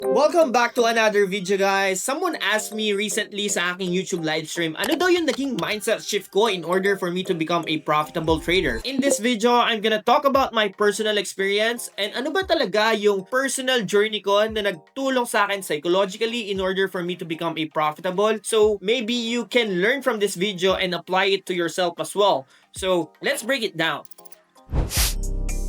Welcome back to another video, guys. Someone asked me recently sa aking YouTube live stream, ano daw yung naging mindset shift ko in order for me to become a profitable trader. In this video, I'm gonna talk about my personal experience and ano ba talaga yung personal journey ko na nagtulong sa akin psychologically in order for me to become a profitable. So maybe you can learn from this video and apply it to yourself as well. So let's break it down.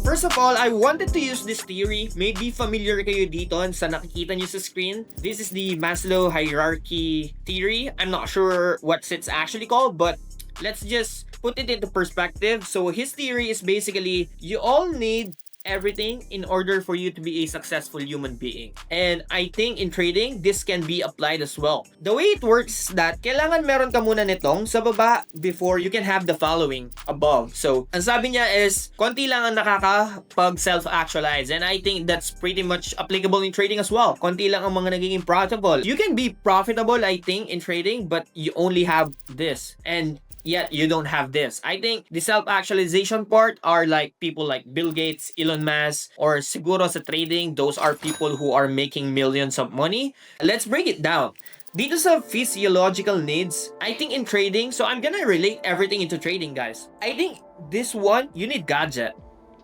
First of all, I wanted to use this theory. Maybe familiar kayo dito sa nakikita nyo sa screen. This is the Maslow hierarchy theory. I'm not sure what it's actually called, but let's just put it into perspective. So his theory is basically, you all need everything in order for you to be a successful human being. And I think in trading, this can be applied as well. The way it works is that kailangan meron ka muna nitong sa baba before you can have the following above. So, ang sabi niya is, konti lang ang nakakapag self-actualize. And I think that's pretty much applicable in trading as well. Konti lang ang mga nagiging profitable. You can be profitable, I think, in trading, but you only have this. And yet you don't have this. I think the self-actualization part are like people like Bill Gates, Elon Musk, or siguro sa trading, those are people who are making millions of money. Let's break it down. Dito sa physiological needs, I think in trading, so I'm gonna relate everything into trading, guys. I think this one, you need gadget.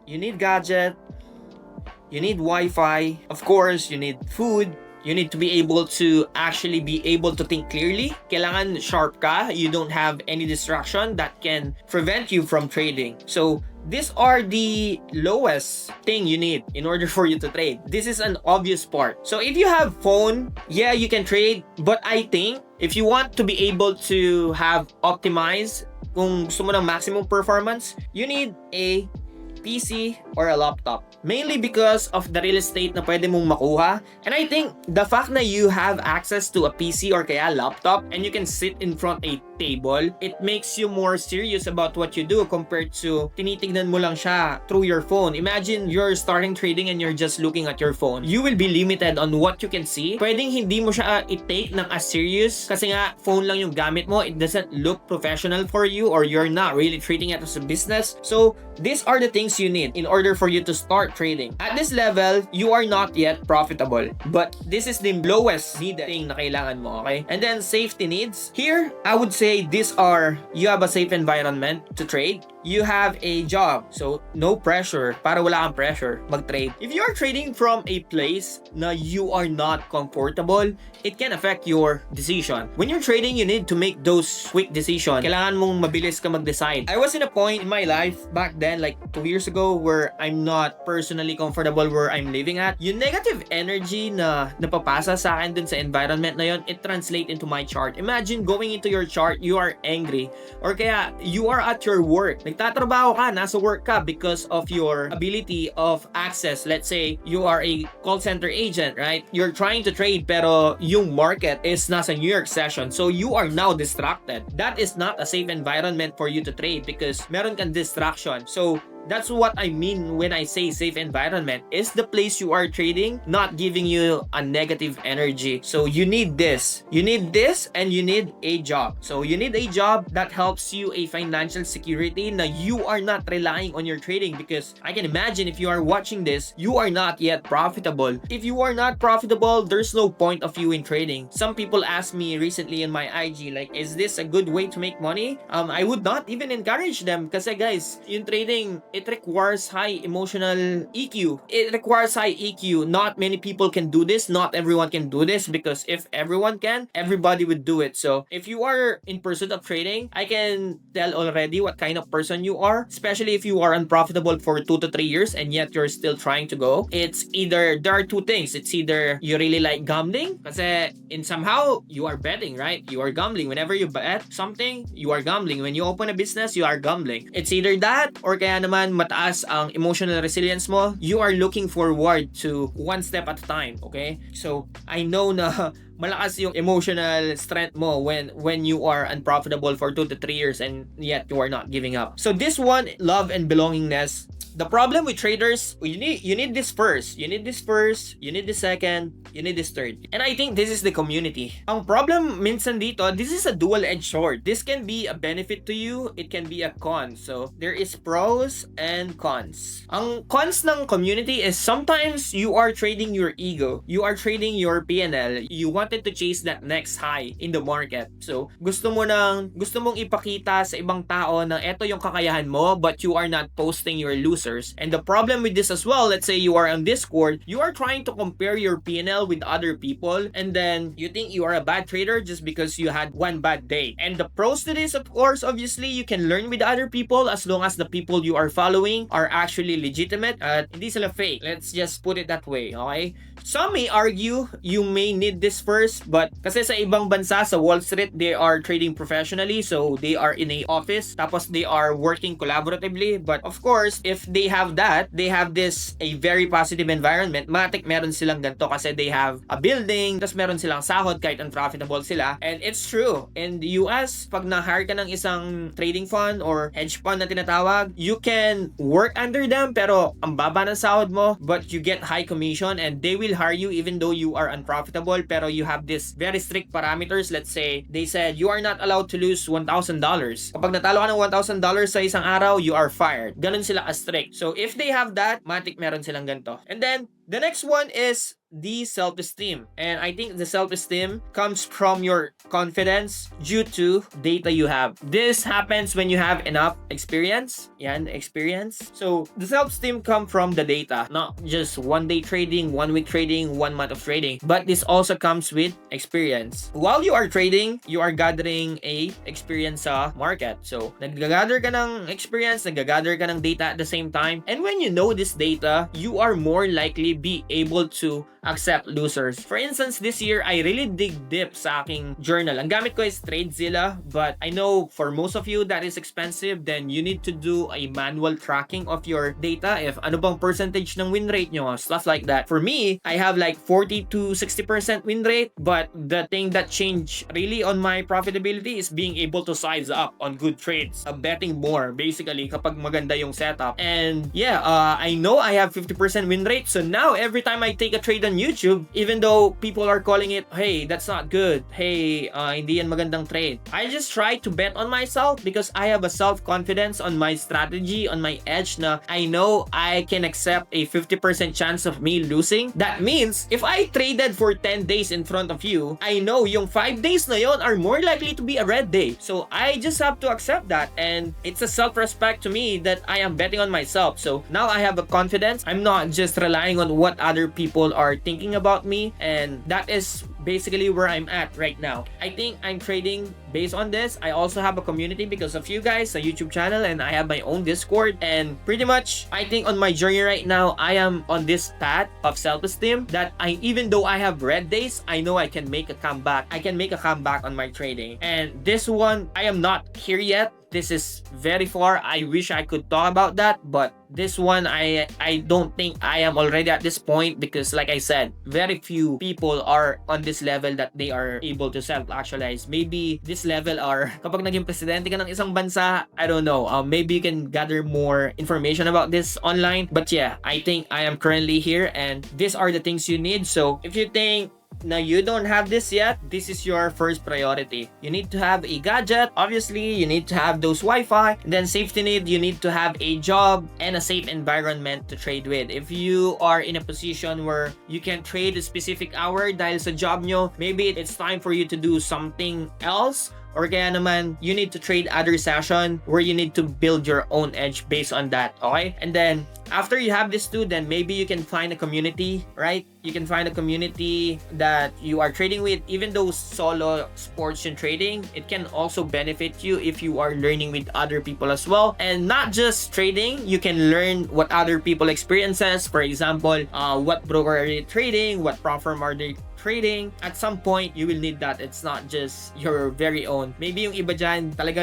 You need gadget. You need Wi-Fi. Of course, you need food. You need to be able to actually be able to think clearly. Kailangan sharp ka. You don't have any distraction that can prevent you from trading. So, these are the lowest thing you need in order for you to trade. This is an obvious part. So, if you have phone, yeah, you can trade. But I think, if you want to be able to have optimized, kung gusto mo ng maximum performance, you need a PC or a laptop. Mainly because of the real estate na pwede mong makuha. And I think the fact na you have access to a PC or kaya laptop and you can sit in front a table, it makes you more serious about what you do compared to tinitignan mo lang siya through your phone. Imagine you're starting trading and you're just looking at your phone. You will be limited on what you can see. Pwedeng hindi mo siya i-take ng as serious kasi nga phone lang yung gamit mo. It doesn't look professional for you or you're not really treating it as a business. So these are the things you need in order for you to start trading. At this level, you are not yet profitable. But this is the lowest needed thing na kailangan mo, okay? And then safety needs. Here, I would say these are, you have a safe environment to trade. You have a job. So, no pressure. Para wala kang pressure mag-trade. If you are trading from a place na you are not comfortable, it can affect your decision. When you're trading, you need to make those quick decisions. Kailangan mong mabilis ka mag-decide. I was in a point in my life back then, like 2 years ago, where I'm not personally comfortable where I'm living at. Yung negative energy na napapasa sa akin dun sa environment na yon, it translates into my chart. Imagine going into your chart, you are angry. Or kaya, you are at your work. Nagtatrabaho ka, nasa work ka because of your ability of access. Let's say, you are a call center agent, right? You're trying to trade pero yung market is nasa New York session. So, you are now distracted. That is not a safe environment for you to trade because meron kang distraction. So, that's what I mean when I say safe environment. Is the place you are trading not giving you a negative energy. So you need this. You need this and you need a job. So you need a job that helps you a financial security na you are not relying on your trading because I can imagine if you are watching this, you are not yet profitable. If you are not profitable, there's no point of you in trading. Some people asked me recently in my IG like, is this a good way to make money? I would not even encourage them kasi guys, yung trading, it requires high emotional EQ. It requires high EQ. Not many people can do this. Not everyone can do this because if everyone can, everybody would do it. So if you are in pursuit of trading, I can tell already what kind of person you are, especially if you are unprofitable for 2 to 3 years and yet you're still trying to go. It's either, there are two things. It's either you really like gambling kasi in somehow you are betting, right? You are gambling. Whenever you bet something, you are gambling. When you open a business, you are gambling. It's either that or kaya naman mataas ang emotional resilience mo, you are looking forward to one step at a time, okay? So, I know na malakas yung emotional strength mo when you are unprofitable for 2 to 3 years and yet you are not giving up. So, this one, love and belongingness, The problem with traders, you need this first, you need this first, you need this second, you need this third. And I think this is the community. Ang problem minsan dito, this is a dual-edged sword. This can be a benefit to you, it can be a con. So there is pros and cons. Ang cons ng community is sometimes you are trading your ego, you are trading your PNL, you wanted to chase that next high in the market. So gusto mong ipakita sa ibang tao na eto yung kakayahan mo, but you are not posting your losers. And the problem with this as well, let's say you are on Discord, you are trying to compare your PNL with other people, and then you think you are a bad trader just because you had one bad day. And the pros to this, of course, obviously, you can learn with other people as long as the people you are following are actually legitimate at hindi sila fake. Let's just put it that way, okay? Some may argue you may need this first, but kasi sa ibang bansa, sa Wall Street, they are trading professionally, so they are in a office, tapos they are working collaboratively. But of course, if they have that, they have this a very positive environment. Matik meron silang ganito kasi they have a building, tapos meron silang sahod kahit unprofitable sila. And it's true. In the US, pag na-hire ka ng isang trading fund or hedge fund na tinatawag, you can work under them pero ang baba ng sahod mo, but you get high commission and they will hire you even though you are unprofitable, pero you have this very strict parameters. Let's say they said you are not allowed to lose $1,000. Kapag natalo ka ng $1,000 sa isang araw, you are fired. Ganun sila ka-strict. So if they have that, matik meron silang ganito. And then the next one is the self-esteem. And I think the self-esteem comes from your confidence due to data you have. This happens when you have enough experience. Yan, experience. So the self-esteem comes from the data, not just one day trading, 1 week trading, 1 month of trading, but this also comes with experience. While you are trading, you are gathering a experience sa market. So nag-gather ka ng experience, nag-gather ka ng data at the same time. And when you know this data, you are more likely be able to accept losers. For instance, this year, I really dig deep sa aking journal. Ang gamit ko is TradeZilla, but I know for most of you that is expensive, then you need to do a manual tracking of your data. If ano bang percentage ng win rate nyo, stuff like that. For me, I have like 40 to 60% win rate, but the thing that changed really on my profitability is being able to size up on good trades. Betting more, basically, kapag maganda yung setup. And yeah, I know I have 50% win rate, so now every time I take a trade on YouTube, even though people are calling it, hey, that's not good, hey, hindi yan magandang trade, I just try to bet on myself because I have a self-confidence on my strategy, on my edge na I know I can accept a 50% chance of me losing. That means, if I traded for 10 days in front of you, I know yung 5 days na yon are more likely to be a red day. So I just have to accept that, and it's a self-respect to me that I am betting on myself. So now I have a confidence. I'm not just relying on what other people are thinking about me, and that is basically where I'm at right now. I think I'm trading based on this. I also have a community because of you guys, a YouTube channel, and I have my own Discord. And pretty much, I think on my journey right now, I am on this path of self-esteem that even though I have red days, I know I can make a comeback. I can make a comeback on my trading. And this one, I am not here yet. This is very far. I wish I could talk about that, but this one, I don't think I am already at this point because like I said, very few people are on this level that they are able to self-actualize. Maybe this level are kapag naging presidente ka ng isang bansa, I don't know, maybe you can gather more information about this online. But yeah, I think I am currently here and these are the things you need. So if you think now you don't have this yet, this is your first priority. You need to have a gadget, obviously you need to have those Wi-Fi, and then safety need, you need to have a job and a safe environment to trade with. If you are in a position where you can trade a specific hour dahil sa job nyo, maybe it's time for you to do something else. Or kaya naman, you need to trade other session where you need to build your own edge based on that, okay? And then, after you have this too, then maybe you can find a community, right? You can find a community that you are trading with. Even though solo sports and trading, it can also benefit you if you are learning with other people as well. And not just trading, you can learn what other people experiences. For example, what broker are they trading? What platform are they trading? At some point, you will need that. It's not just your very own own. Maybe yung iba dyan, talaga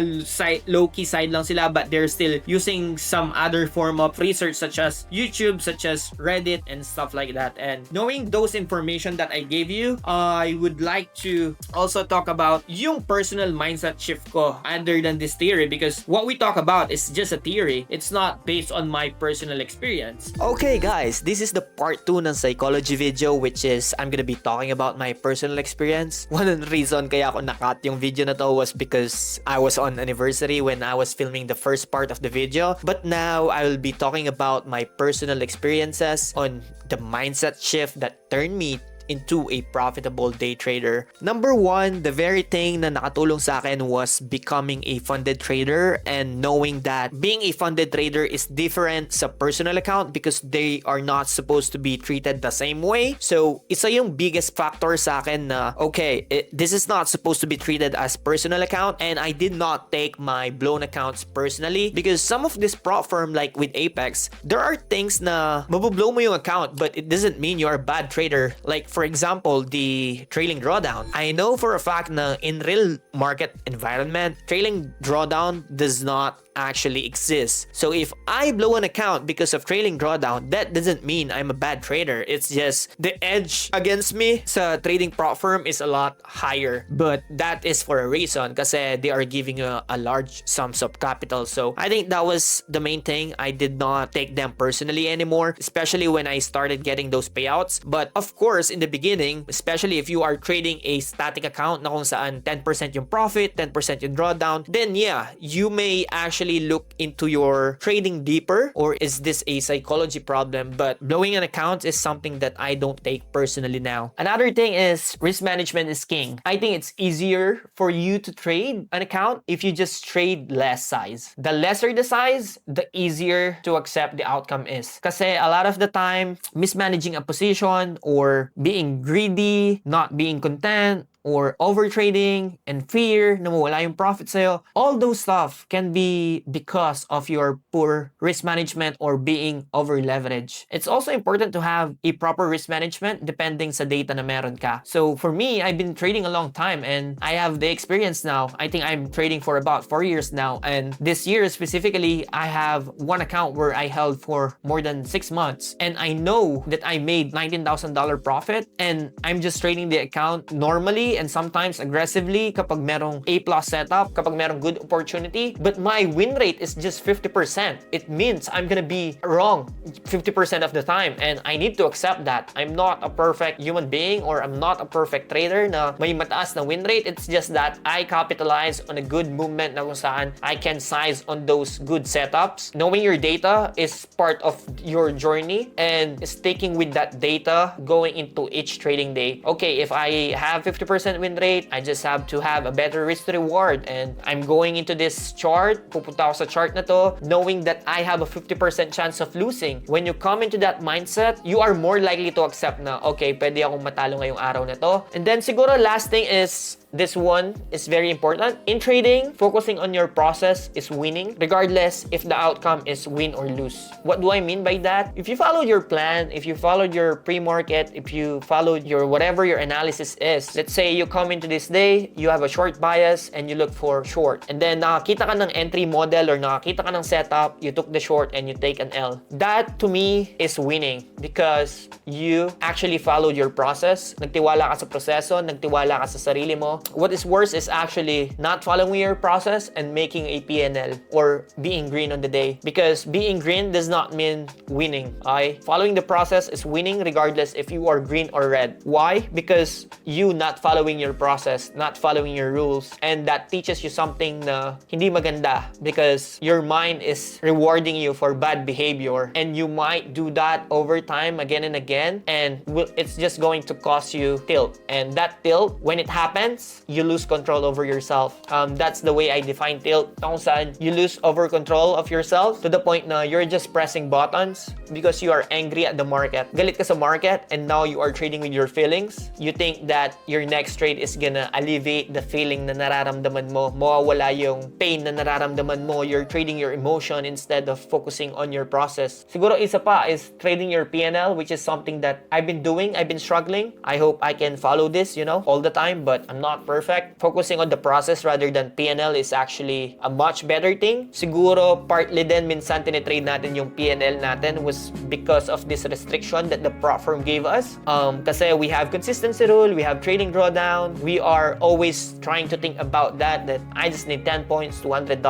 low-key side lang sila, but they're still using some other form of research such as YouTube, such as Reddit, and stuff like that. And knowing those information that I gave you, I would like to also talk about yung personal mindset shift ko other than this theory, because what we talk about is just a theory. It's not based on my personal experience. Okay guys, this is the part 2 ng psychology video, which is I'm gonna be talking about my personal experience. One of the reason kaya ako nakat yung video na to was because I was on anniversary when I was filming the first part of the video. But now I will be talking about my personal experiences on the mindset shift that turned me into a profitable day trader. Number one, the very thing na nakatulong sa akin was becoming a funded trader and knowing that being a funded trader is different sa personal account because they are not supposed to be treated the same way. So, isa yung biggest factor sa akin na, okay, this is not supposed to be treated as personal account, and I did not take my blown accounts personally because some of this prop firm like with Apex, there are things na mabublow mo yung account but it doesn't mean you're a bad trader. Like for example, the trailing drawdown. I know for a fact na in real market environment, trailing drawdown does not actually exist. So if I blow an account because of trailing drawdown, that doesn't mean I'm a bad trader. It's just the edge against me sa trading prop firm is a lot higher. But that is for a reason kasi they are giving you a large sums of capital. So I think that was the main thing. I did not take them personally anymore, especially when I started getting those payouts. But of course, in the beginning, especially if you are trading a static account na kung saan 10% yung profit, 10% yung drawdown, then yeah, you may actually look into your trading deeper, or is this a psychology problem? But blowing an account is something that I don't take personally now. Another thing is risk management is king. I think it's easier for you to trade an account if you just trade less size. The lesser the size, the easier to accept the outcome is. Kasi a lot of the time, mismanaging a position or being greedy, not being content, or overtrading and fear na mawala yung profit sa'yo, all those stuff can be because of your poor risk management or being over leveraged. It's also important to have a proper risk management depending sa data na meron ka. So for me, I've been trading a long time and I have the experience now. I think I'm trading for about 4 years now, and this year specifically, I have one account where I held for more than 6 months, and I know that I made $19,000 profit, and I'm just trading the account normally and sometimes aggressively kapag merong A+ setup, kapag merong good opportunity, but my win rate is just 50%. It means I'm gonna be wrong 50% of the time, and I need to accept that. I'm not a perfect human being, or I'm not a perfect trader na may mataas na win rate. It's just that I capitalize on a good movement na kung saan I can size on those good setups. Knowing your data is part of your journey and sticking with that data going into each trading day. Okay, if I have 50% win rate, I just have to have a better risk to reward, and I'm going into this chart, pupunta ako sa chart na to, knowing that I have a 50% chance of losing. When you come into that mindset, you are more likely to accept na, okay, pwede akong matalo ngayong araw na to. And then siguro last thing is, this one is very important. In trading, focusing on your process is winning, regardless if the outcome is win or lose. What do I mean by that? If you followed your plan, if you followed your pre-market, if you followed your whatever your analysis is, let's say you come into this day, you have a short bias and you look for short. And then nakakita ka ng entry model or nakakita ka ng setup, you took the short and you take an L. That to me is winning because you actually followed your process. Nagtiwala ka sa proseso, nagtiwala ka sa sarili mo. What is worse is actually not following your process and making a PNL or being green on the day, because being green does not mean winning. Okay? Following the process is winning regardless if you are green or red. Why? Because you not following your process, not following your rules, and that teaches you something na hindi maganda because your mind is rewarding you for bad behavior, and you might do that over time again and again, and it's just going to cause you tilt, and that tilt, when it happens, you lose control over yourself. That's the way I define tilt. Kung saan you lose over control of yourself to the point na you're just pressing buttons because you are angry at the market. Galit ka sa market and now you are trading with your feelings. You think that your next trade is gonna alleviate the feeling na nararamdaman mo. Mawawala yung pain na nararamdaman mo. You're trading your emotion instead of focusing on your process. Siguro isa pa is trading your PNL, which is something that I've been doing. I've been struggling. I hope I can follow this, all the time, but I'm not not perfect. Focusing on the process rather than PNL is actually a much better thing. Siguro partly din minsan tinitrade natin yung PNL natin was because of this restriction that the prop firm gave us. Kasi we have consistency rule, we have trading drawdown, we are always trying to think about that I just need 10 points, $200,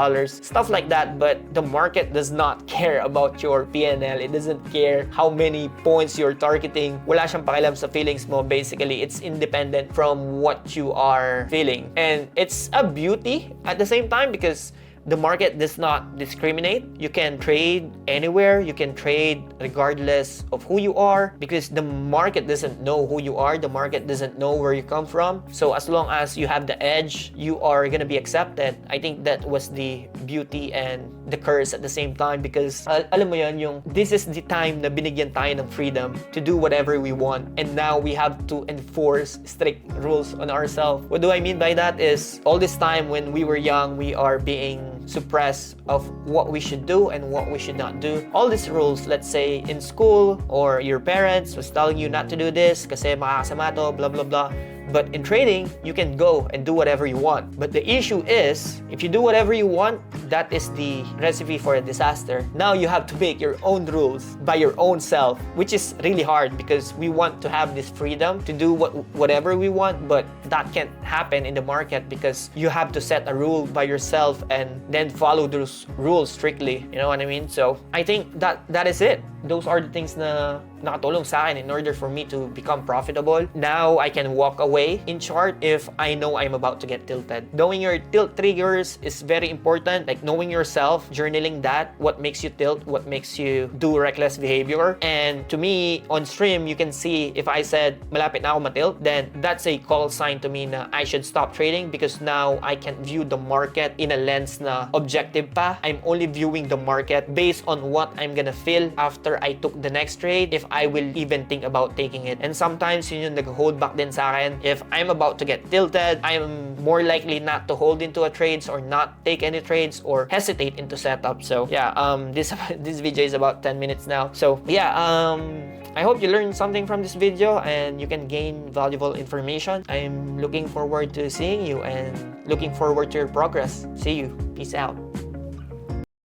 stuff like that. But the market does not care about your PNL. It doesn't care how many points you're targeting. Wala siyang pakialam sa feelings mo. Basically, it's independent from what you are feeling. And it's a beauty at the same time because the market does not discriminate. You can trade anywhere. You can trade regardless of who you are because the market doesn't know who you are. The market doesn't know where you come from. So as long as you have the edge, you are gonna be accepted. I think that was the beauty and the curse at the same time because alam mo yun, yung this is the time na binigyan tayo ng freedom to do whatever we want and now we have to enforce strict rules on ourselves. What do I mean by that is all this time when we were young, we are being suppressed of what we should do and what we should not do. All these rules, let's say in school or your parents was telling you not to do this kasi makakasama to, blah blah blah. But in trading, you can go and do whatever you want. But the issue is, if you do whatever you want, that is the recipe for a disaster. Now you have to make your own rules by your own self, which is really hard because we want to have this freedom to do whatever we want, but that can't happen in the market because you have to set a rule by yourself and then follow those rules strictly. You know what I mean? So I think that is it. Those are the things na nakatulong sa akin in order for me to become profitable. Now I can walk away in chart if I know I'm about to get tilted. Knowing your tilt triggers is very important, like knowing yourself, journaling that, what makes you tilt, what makes you do reckless behavior. And to me, on stream, you can see if I said malapit na ako matilt, then that's a call sign to me na I should stop trading because now I can view the market in a lens na objective pa. I'm only viewing the market based on what I'm gonna feel after I took the next trade, if I will even think about taking it. And sometimes yun yung nag-hold back din sa akin. If I'm about to get tilted, I'm more likely not to hold into a trades or not take any trades or hesitate into setup. So yeah, this video is about 10 minutes now. So yeah, I hope you learned something from this video and you can gain valuable information. I'm looking forward to seeing you and looking forward to your progress. See you. Peace out.